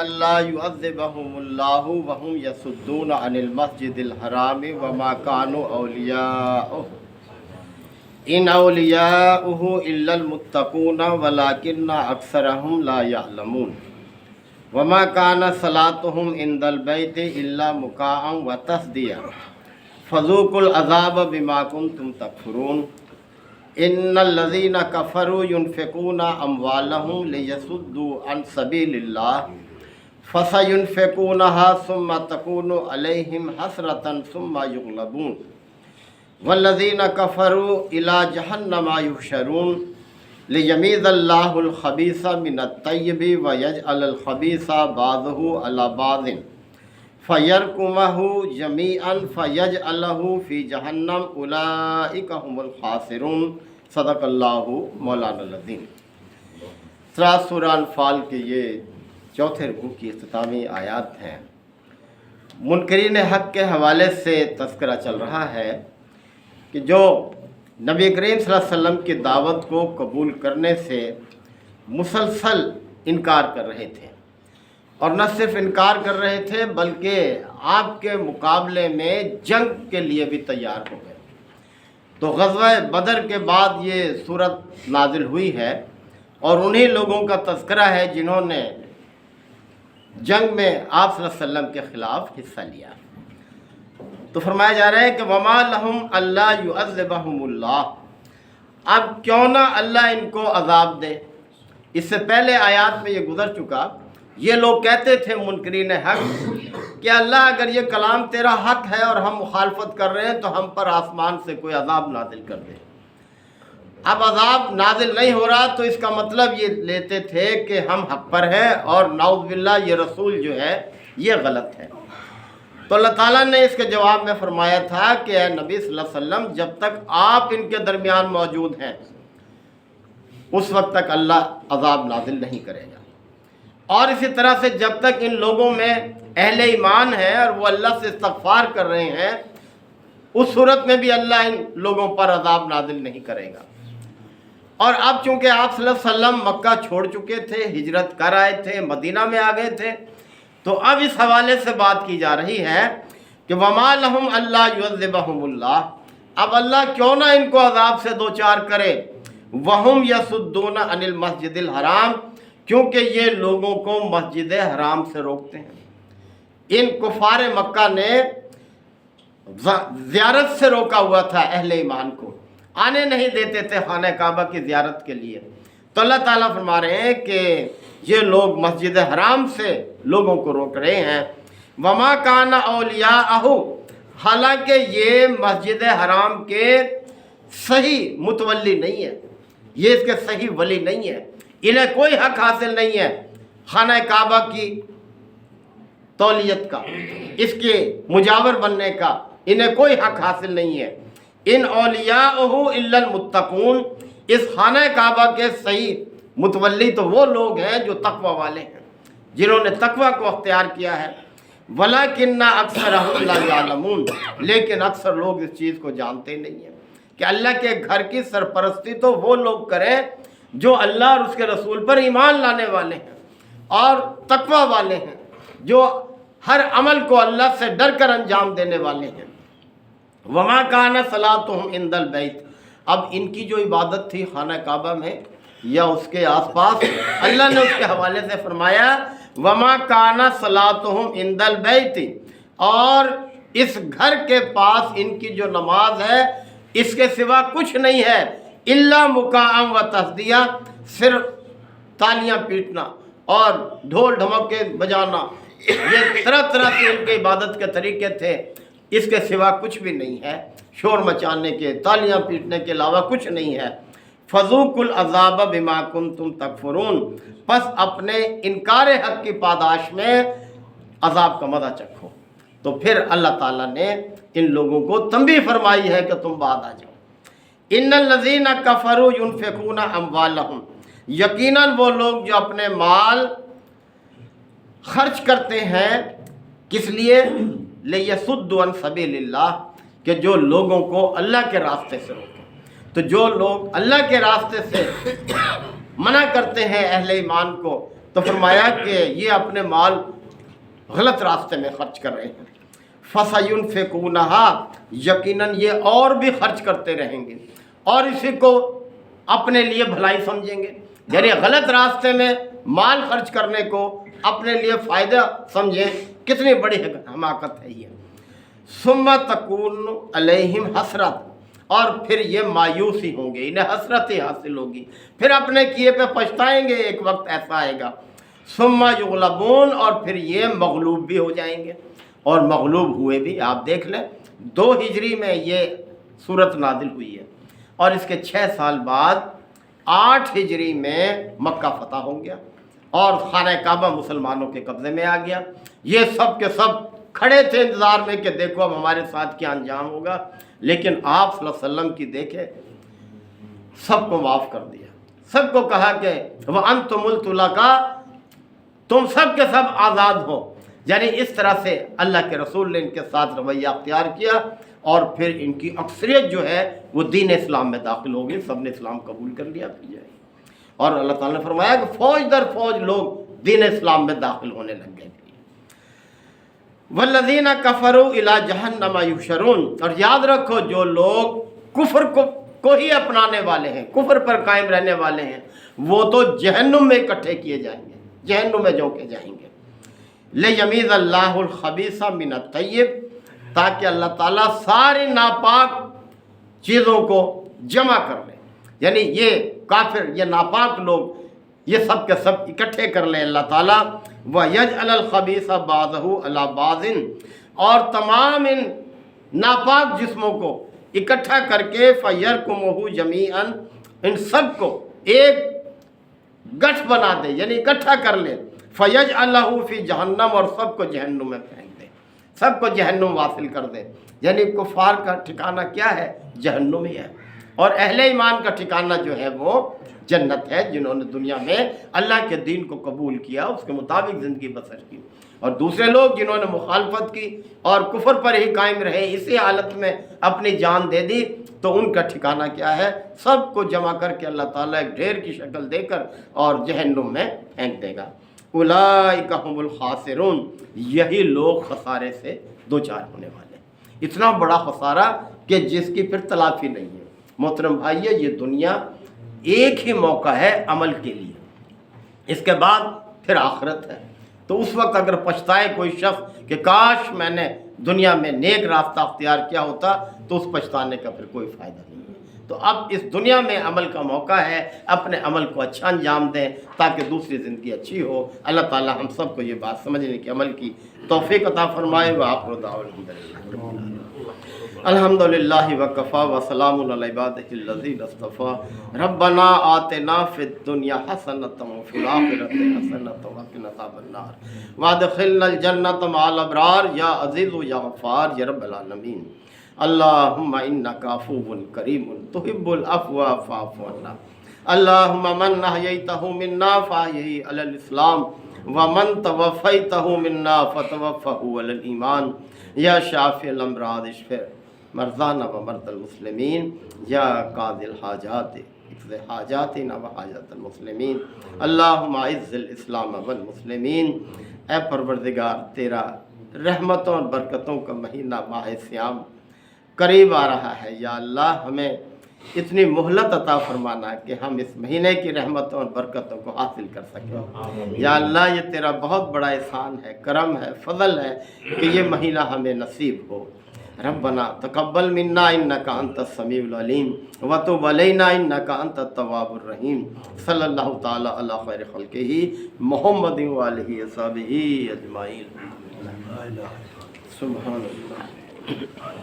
اللہ يعذبهم اللہ وهم يصدون عن المسجد الحرام وما كانوا اولیاءه ان اولیاؤه الا المتقون ولكن اکثرهم لا يعلمون وما كان صلاتهم عند البيت الا مكاء وتصديا فذوقوا العذاب بما كنتم تكفرون ان الذين كفروا ينفقون اموالهم ليصدوا عن سبيل الله فسينفقونها ثم تكون عليهم حسرة ثم يغلبون والذين كفروا إلى جهنم يحشرون ليميز الله الخبيث من الطيب ويجعل الخبيث بعضه على بعض فيركمه جميعا فيجعله في جهنم أولئك هم الخاسرون صدق اللہ مولانا العظیم۔ سورہ انفال کے یہ چوتھے رکوع کی اختتامی آیات ہیں۔ منکرین حق کے حوالے سے تذکرہ چل رہا ہے کہ جو نبی کریم صلی اللہ علیہ وسلم کی دعوت کو قبول کرنے سے مسلسل انکار کر رہے تھے، اور نہ صرف انکار کر رہے تھے بلکہ آپ کے مقابلے میں جنگ کے لیے بھی تیار ہو گئے۔ تو غزوہ بدر کے بعد یہ صورت نازل ہوئی ہے، اور انہی لوگوں کا تذکرہ ہے جنہوں نے جنگ میں آپ صلی اللہ علیہ وسلم کے خلاف حصہ لیا۔ تو فرمایا جا رہا ہے کہ وما لہم اللہ یعذبہم اللہ، اب کیوں نہ اللہ ان کو عذاب دے۔ اس سے پہلے آیات میں یہ گزر چکا، یہ لوگ کہتے تھے منکرین حق کہ اللہ اگر یہ کلام تیرا حق ہے اور ہم مخالفت کر رہے ہیں تو ہم پر آسمان سے کوئی عذاب نازل کر دے۔ اب عذاب نازل نہیں ہو رہا تو اس کا مطلب یہ لیتے تھے کہ ہم حق پر ہیں، اور نعوذ باللہ یہ رسول جو ہے یہ غلط ہے۔ تو اللہ تعالیٰ نے اس کے جواب میں فرمایا تھا کہ اے نبی صلی اللہ علیہ وسلم، جب تک آپ ان کے درمیان موجود ہیں اس وقت تک اللہ عذاب نازل نہیں کرے گا، اور اسی طرح سے جب تک ان لوگوں میں اہل ایمان ہے اور وہ اللہ سے استغفار کر رہے ہیں اس صورت میں بھی اللہ ان لوگوں پر عذاب نازل نہیں کرے گا۔ اور اب چونکہ آپ صلی اللہ علیہ وسلم مکہ چھوڑ چکے تھے، ہجرت کر آئے تھے، مدینہ میں آ گئے تھے، تو اب اس حوالے سے بات کی جا رہی ہے کہ وما لہم اللہ یعذبہم اللہ، اب اللہ کیوں نہ ان کو عذاب سے دوچار کرے، وہم یصدون عن المسجد الحرام، کیونکہ یہ لوگوں کو مسجد حرام سے روکتے ہیں۔ ان کفار مکہ نے زیارت سے روکا ہوا تھا اہل ایمان کو، آنے نہیں دیتے تھے خانہ کعبہ کی زیارت کے لیے۔ تو اللہ تعالیٰ فرما رہے ہیں کہ یہ لوگ مسجد حرام سے لوگوں کو روک رہے ہیں۔ وما کان اولیاءہ، حالانکہ یہ مسجد حرام کے صحیح متولی نہیں ہے، یہ اس کے صحیح ولی نہیں ہے، انہیں کوئی حق حاصل نہیں ہے خانہ کعبہ کی تولیت کا، اس کے مجاور بننے کا انہیں کوئی حق حاصل نہیں ہے۔ ان اولیاءہ الا المتقون، اس خانہ کعبہ کے صحیح متولی تو وہ لوگ ہیں جو تقوی والے ہیں، جنہوں نے تقوی کو اختیار کیا ہے۔ وَلَكِنَّ أَكْثَرَهُمْ لَا يَعْلَمُونَ، لیکن اکثر لوگ اس چیز کو جانتے نہیں ہیں کہ اللہ کے گھر کی سرپرستی تو وہ لوگ کریں جو اللہ اور اس کے رسول پر ایمان لانے والے ہیں اور تقوی والے ہیں، جو ہر عمل کو اللہ سے ڈر کر انجام دینے والے ہیں۔ وما کان صلاتهم عند البیت، اب ان کی جو عبادت تھی خانہ کعبہ میں یا اس کے آس پاس، اللہ نے اس کے حوالے سے فرمایا وما کان صلاتهم عند البیت، اور اس گھر کے پاس ان کی جو نماز ہے اس کے سوا کچھ نہیں ہے، الا مکاء و تصدیہ، صرف تالیاں پیٹنا اور ڈھول ڈھمکے بجانا، یہ طرح طرح سے ان کے عبادت کے طریقے تھے، اس کے سوا کچھ بھی نہیں ہے، شور مچانے کے، تالیاں پیٹنے کے علاوہ کچھ نہیں ہے۔ فذوقوا العذاب بما کنتم تکفرون، پس اپنے انکار حق کی پاداش میں عذاب کا مزہ چکھو۔ تو پھر اللہ تعالیٰ نے ان لوگوں کو تنبیہ فرمائی ہے کہ تم بعد آ جاؤ۔ ان الذین کفروا ينفقون اموالهم، یقیناً وہ لوگ جو اپنے مال خرچ کرتے ہیں، کس لیے؟ لیصدوا عن سبیل اللہ، کہ جو لوگوں کو اللہ کے راستے سے روکیں۔ تو جو لوگ اللہ کے راستے سے منع کرتے ہیں اہل ایمان کو تو فرمایا کہ یہ اپنے مال غلط راستے میں خرچ کر رہے ہیں۔ فَسَيُنْفِقُونَهَا، یقیناً یہ اور بھی خرچ کرتے رہیں گے اور اسی کو اپنے لیے بھلائی سمجھیں گے، یعنی غلط راستے میں مال خرچ کرنے کو اپنے لیے فائدہ سمجھیں، کتنی بڑی حماقت ہے یہ۔ ثُمَّ تَكُونُ عَلَيْهِمْ حسرت، اور پھر یہ مایوسی ہوں گے، انہیں حسرت ہی حاصل ہوگی، پھر اپنے کیے پہ پچھتائیں گے، ایک وقت ایسا آئے گا۔ ثُمَّ يُغْلَبُونَ، اور پھر یہ مغلوب بھی ہو جائیں گے، اور مغلوب ہوئے بھی۔ آپ دیکھ لیں 2 ہجری میں یہ صورت نازل ہوئی ہے، اور اس کے 6 سال بعد 8 ہجری میں مکہ فتح ہو گیا اور خانہ کعبہ مسلمانوں کے قبضے میں آ گیا۔ یہ سب کے سب کھڑے تھے انتظار میں کہ دیکھو اب ہمارے ساتھ کیا انجام ہوگا، لیکن آپ صلی اللہ علیہ وسلم کی دیکھے سب کو معاف کر دیا، سب کو کہا کہ وَأَنْتُمُ الْطُلَقَاءُ، تم سب کے سب آزاد ہو۔ یعنی اس طرح سے اللہ کے رسول نے ان کے ساتھ رویہ اختیار کیا، اور پھر ان کی اکثریت جو ہے وہ دین اسلام میں داخل ہو گئی، سب نے اسلام قبول کر لیا پھر جائے۔ اور اللہ تعالیٰ نے فرمایا کہ فوج در فوج لوگ دین اسلام میں داخل ہونے لگ گئے۔ وَالَّذِينَ كَفَرُوا إِلَىٰ جَهَنَّمَ يُحْشَرُونَ، اور یاد رکھو جو لوگ کفر کو ہی اپنانے والے ہیں، کفر پر قائم رہنے والے ہیں، وہ تو جہنم میں اکٹھے کیے جائیں گے، جہنم میں جھونکے جائیں گے۔ لِيَمِيزَ اللَّهُ الْخَبِيثَ مِنَ الطَّيِّبِ، تاکہ اللہ تعالیٰ سارے ناپاک چیزوں کو جمع کر لے، یعنی یہ کافر، یہ ناپاک لوگ، یہ سب کے سب اکٹھے کر لیں اللہ تعالیٰ۔ وَيَجْعَلَ الْخَبِيثَ بَعْضَهُ عَلَىٰ بَعْضٍ، اور تمام ان ناپاک جسموں کو اکٹھا کر کے فَيَرْكُمُهُ جَمِيعًا، ان سب کو ایک گٹھ بنا دے، یعنی اکٹھا کر لے۔ فَيَجْعَلَهُ فِي جَهَنَّمَ، اور سب کو جہنم میں پھینک دے، سب کو جہنم واصل کر دے۔ یعنی کفار کا ٹھکانہ کیا ہے؟ جہنم ہی ہے، اور اہل ایمان کا ٹھکانہ جو ہے وہ جنت ہے، جنہوں نے دنیا میں اللہ کے دین کو قبول کیا، اس کے مطابق زندگی بسر کی۔ اور دوسرے لوگ جنہوں نے مخالفت کی اور کفر پر ہی قائم رہے، اسی حالت میں اپنی جان دے دی، تو ان کا ٹھکانہ کیا ہے؟ سب کو جمع کر کے اللہ تعالیٰ ایک ڈھیر کی شکل دے کر اور جہنم میں پھینک دے گا۔ اولئک ھم الخاسرون، یہی لوگ خسارے سے دوچار ہونے والے ہیں۔ اتنا بڑا خسارہ کہ جس کی پھر تلافی نہیں ہے۔ محترم بھائیو، یہ دنیا ایک ہی موقع ہے عمل کے لیے، اس کے بعد پھر آخرت ہے۔ تو اس وقت اگر پچھتائے کوئی شخص کہ کاش میں نے دنیا میں نیک راستہ اختیار کیا ہوتا، تو اس پچھتانے کا پھر کوئی فائدہ نہیں ہے۔ تو اب اس دنیا میں عمل کا موقع ہے، اپنے عمل کو اچھا انجام دیں تاکہ دوسری زندگی اچھی ہو۔ اللہ تعالی ہم سب کو یہ بات سمجھنے کی، عمل کی توفیق عطا فرمائے۔ وآخر دعوانا الحمدللہ وکفیٰ وسلام علی عبادہ الذین اصطفیٰ۔ ربنا آتنا فی الدنیا حسنۃ وفی الآخرۃ حسنۃ وقنا عذاب النار وادخلنا الجنۃ مع الابرار یا عزیز یا غفار یا رب العالمین۔ اللہم انک عفو کریم تحب العفو فاعف عنا۔ اللہم من احییتہ منا فاحیہ علی الاسلام ومن توفیتہ منا فتوفہ علی الایمان۔ یا شافی الامراض اشف مرضانا و مرضى المسلمین، یا قاضی الحاجات اقض حاجاتنا و حاجات المسلمین۔ اللہم اعز الاسلام والمسلمین۔ اے پروردگار، تیرا رحمتوں اور برکتوں کا مہینہ ماہ سیام قریب آ رہا ہے، یا اللہ ہمیں اتنی مہلت عطا فرمانا کہ ہم اس مہینے کی رحمتوں اور برکتوں کو حاصل کر سکیں۔ یا اللہ یہ تیرا بہت بڑا احسان ہے، کرم ہے، فضل ہے کہ یہ مہینہ ہمیں نصیب ہو۔ ربنا تقبل منا انک انت السمیع العلیم وتب علینا انک انت التواب الرحیم۔ صلی اللہ تعالی علی خیر خلقہ محمد و آلہ وصحبہ اجمعین۔ سبحان اللہ۔